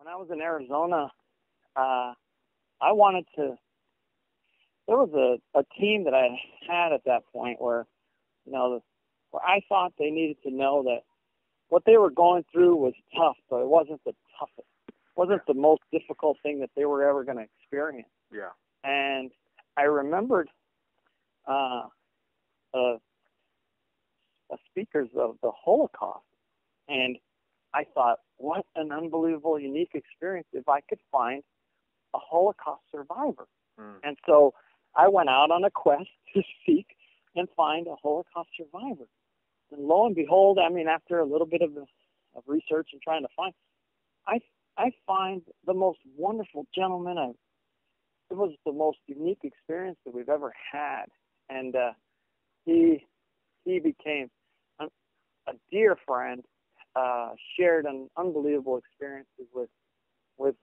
I was in Arizona, I wanted to. There was a team that I had at that point where, where I thought they needed to know that what they were going through was tough, but it wasn't the toughest. It wasn't the most difficult thing that they were ever going to experience. Yeah. And I remembered speakers of the Holocaust, and I thought, what an unbelievable, unique experience if I could find a Holocaust survivor. And so I went out on a quest to seek and find a Holocaust survivor. And lo and behold, after a little bit of research and trying to find, I find the most wonderful gentleman. It was the most unique experience that we've ever had. And he became a dear friend, shared an unbelievable experiences with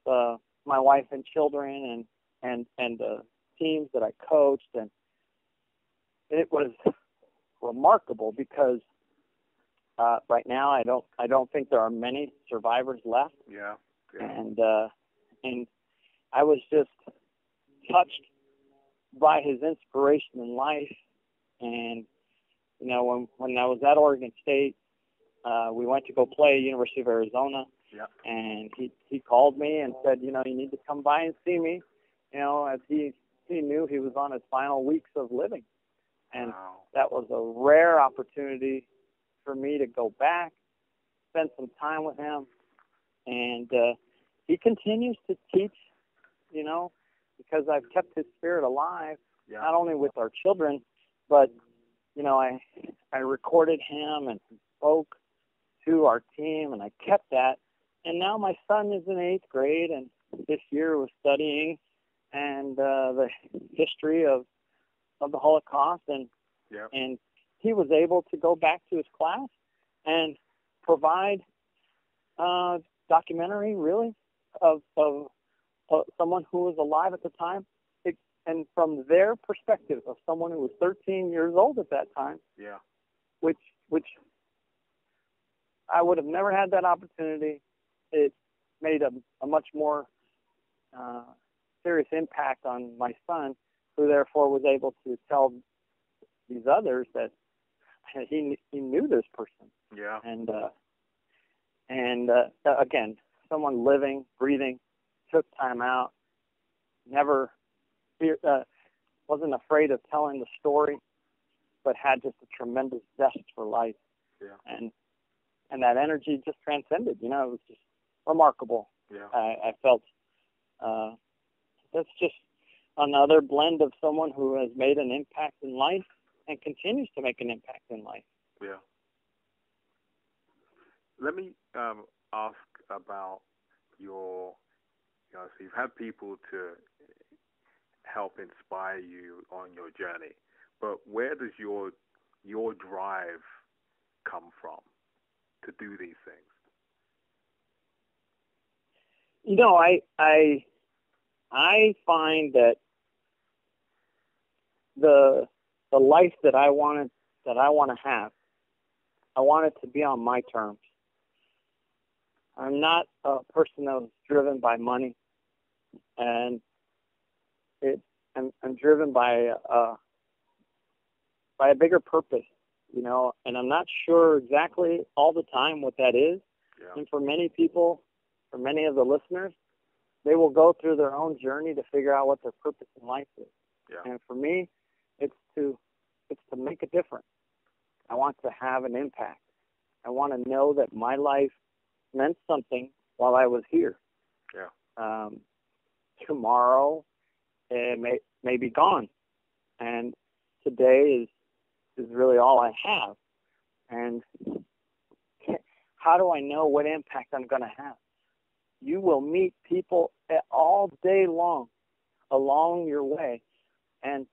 my wife and children and the teams that I coached, and it was remarkable because right now I don't think there are many survivors left. Yeah. And I was just touched by his inspiration in life. And when I was at Oregon State, we went to go play University of Arizona. Yeah. And he called me and said, you need to come by and see me, as he knew he was on his final weeks of living. And that was a rare opportunity for me to go back, spend some time with him. And he continues to teach, because I've kept his spirit alive, not only with our children, but, I recorded him and spoke to our team, and I kept that. And now my son is in 8th grade, and this year was studying and the history of the Holocaust, and he was able to go back to his class and provide documentary, really, of someone who was alive at the time, and from their perspective of someone who was 13 years old at that time, which I would have never had that opportunity. It made a much more serious impact on my son, who therefore was able to tell these others that he knew this person. Yeah. And again, someone living, breathing, took time out, never wasn't afraid of telling the story, but had just a tremendous zest for life. Yeah. And that energy just transcended. It was just remarkable. Yeah. I felt that's just another blend of someone who has made an impact in life and continues to make an impact in life. Yeah. Let me ask about your, so you've had people to help inspire you on your journey, but where does your drive come from to do these things? I find that the life that I want to have, I want it to be on my terms. I'm not a person that's driven by money, and I'm driven by a bigger purpose, and I'm not sure exactly all the time what that is. Yeah. And for many people, for many of the listeners, they will go through their own journey to figure out what their purpose in life is. Yeah. And for me, it's to make a difference. I want to have an impact. I want to know that my life meant something while I was here. Yeah. Tomorrow it may be gone, and today is really all I have. And how do I know what impact I'm going to have? You will meet people all day long along your way, and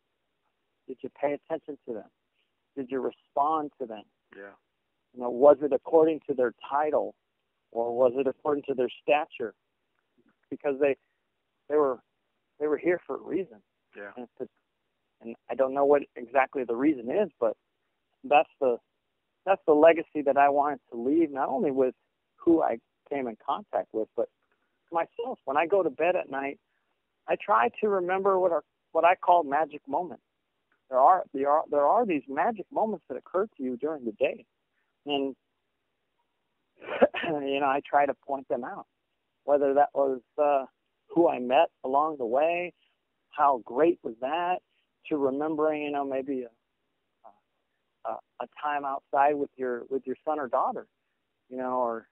did you pay attention to them? Did you respond to them? Yeah. Was it according to their title, or was it according to their stature? Because they were here for a reason. Yeah. And I don't know what exactly the reason is, but that's the legacy that I wanted to leave, not only with who I came in contact with, but myself. When I go to bed at night, I try to remember what I call magic moments. There are these magic moments that occur to you during the day, and I try to point them out. Whether that was who I met along the way, how great was that, to remembering maybe a time outside with your son or daughter, or